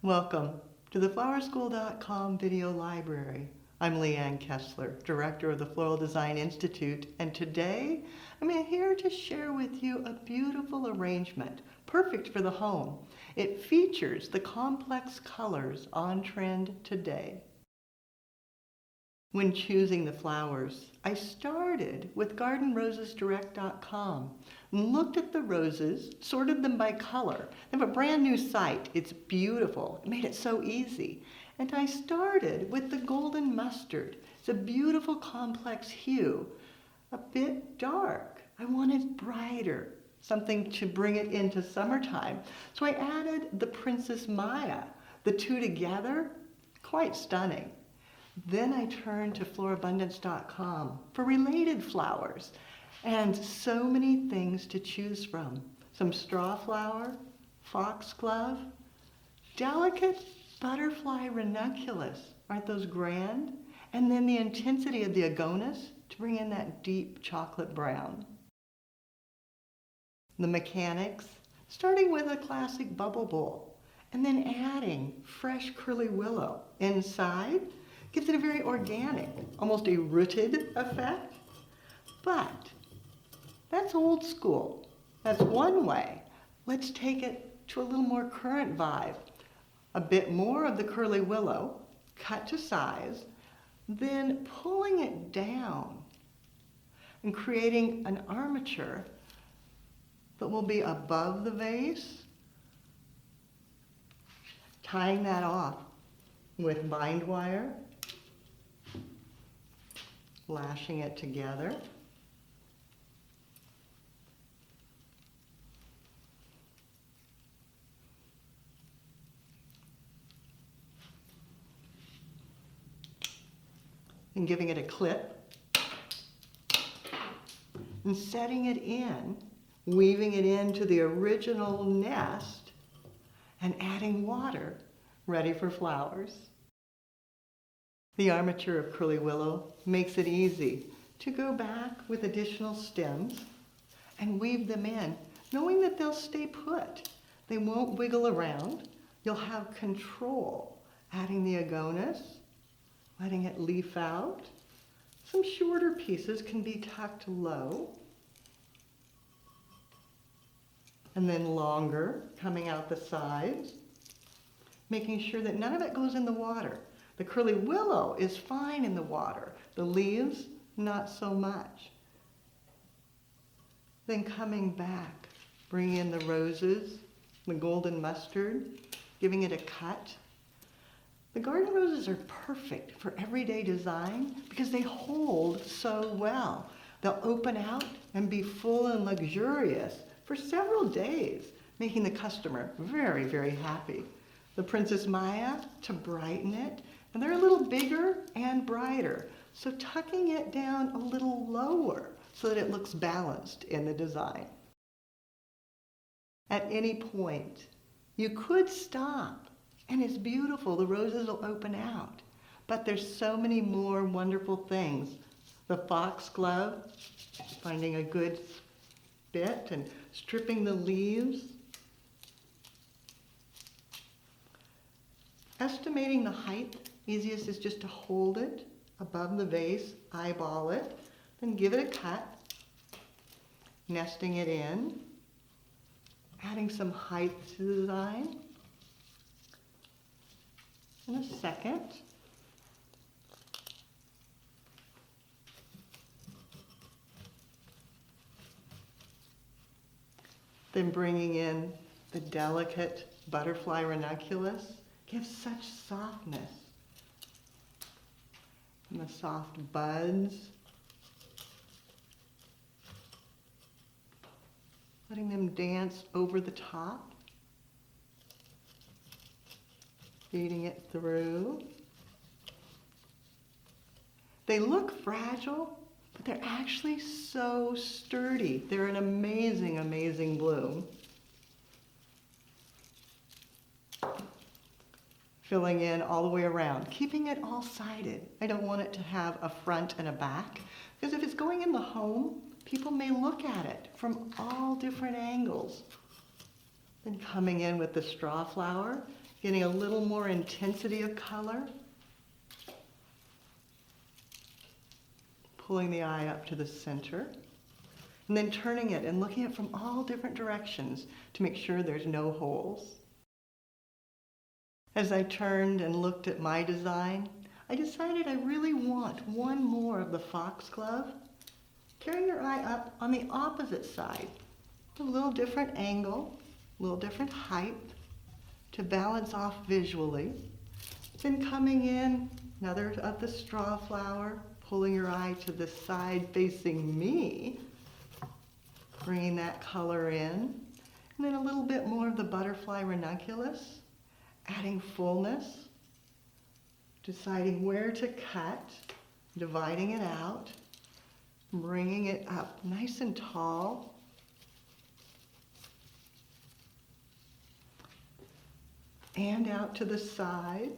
Welcome to the flowerschool.com video library. I'm Leanne Kessler, Director of the Floral Design Institute, and today I'm here to share with you a beautiful arrangement, perfect for the home. It features the complex colors on trend today. When choosing the flowers, I started with gardenrosesdirect.com and looked at the roses, sorted them by color. They have a brand new site. It's beautiful. It made it so easy. And I started with the golden mustard. It's a beautiful complex hue, a bit dark. I wanted brighter, something to bring it into summertime. So I added the Princess Maya. The two together, quite stunning. Then I turned to florabundance.com for related flowers and so many things to choose from. Some strawflower, foxglove, delicate butterfly ranunculus. Aren't those grand? And then the intensity of the agonis to bring in that deep chocolate brown. The mechanics, starting with a classic bubble bowl and then adding fresh curly willow inside, gives it a very organic, almost a rooted effect. But that's old school. That's one way. Let's take it to a little more current vibe. A bit more of the curly willow, cut to size, then pulling it down and creating an armature that will be above the vase, tying that off with bind wire, lashing it together. And giving it a clip. And setting it in, weaving it into the original nest, and adding water, ready for flowers. The armature of curly willow makes it easy to go back with additional stems and weave them in, knowing that they'll stay put. They won't wiggle around. You'll have control. Adding the agonis, letting it leaf out. Some shorter pieces can be tucked low. And then longer, coming out the sides, making sure that none of it goes in the water. The curly willow is fine in the water. The leaves, not so much. Then coming back, bringing in the roses, the golden mustard, giving it a cut. The garden roses are perfect for everyday design because they hold so well. They'll open out and be full and luxurious for several days, making the customer very, very happy. The Princess Maya to brighten it, and they're a little bigger and brighter, so tucking it down a little lower so that it looks balanced in the design. At any point, you could stop, and it's beautiful. The roses will open out, but there's so many more wonderful things. The foxglove, finding a good bit and stripping the leaves. Estimating the height, easiest is just to hold it above the vase, eyeball it, then give it a cut, nesting it in, adding some height to the design. In a second. Then bringing in the delicate butterfly ranunculus gives such softness. And the soft buds. Letting them dance over the top. Feeding it through. They look fragile, but they're actually so sturdy. They're an amazing, amazing bloom. Filling in all the way around, keeping it all-sided. I don't want it to have a front and a back, because if it's going in the home, people may look at it from all different angles. Then coming in with the strawflower, getting a little more intensity of color, pulling the eye up to the center, and then turning it and looking at it from all different directions to make sure there's no holes. As I turned and looked at my design, I decided I really want one more of the foxglove. Carry your eye up on the opposite side, a little different angle, a little different height to balance off visually. Then coming in, another of the strawflower, pulling your eye to the side facing me, bringing that color in, and then a little bit more of the butterfly ranunculus, adding fullness, deciding where to cut, dividing it out, bringing it up nice and tall, and out to the side,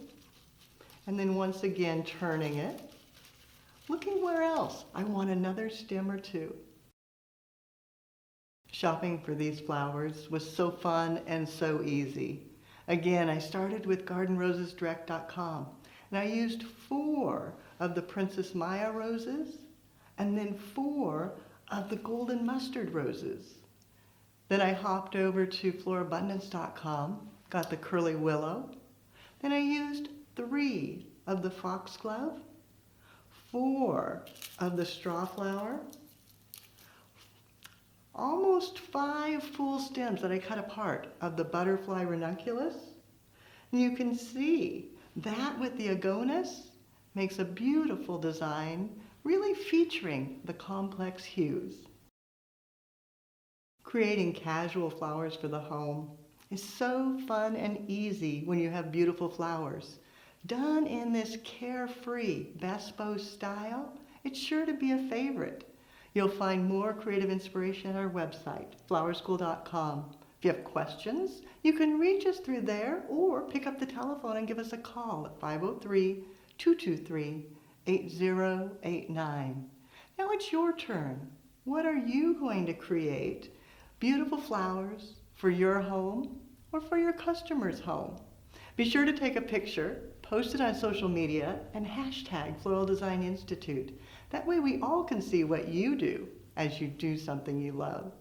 and then once again turning it, looking where else I want another stem or two. Shopping for these flowers was so fun and so easy. Again, I started with gardenrosesdirect.com, and I used 4 of the Princess Maya roses and then 4 of the golden mustard roses. Then I hopped over to florabundance.com, got the curly willow. Then I used 3 of the foxglove, 4 of the strawflower, almost 5 full stems that I cut apart of the butterfly ranunculus. And you can see that with the agonis makes a beautiful design, really featuring the complex hues. Creating casual flowers for the home is so fun and easy when you have beautiful flowers. Done in this carefree Bespo style, it's sure to be a favorite. You'll find more creative inspiration at our website, flowerschool.com. If you have questions, you can reach us through there or pick up the telephone and give us a call at 503-223-8089. Now it's your turn. What are you going to create? Beautiful flowers for your home or for your customer's home? Be sure to take a picture, post it on social media, and hashtag Floral Design Institute. That way we all can see what you do as you do something you love.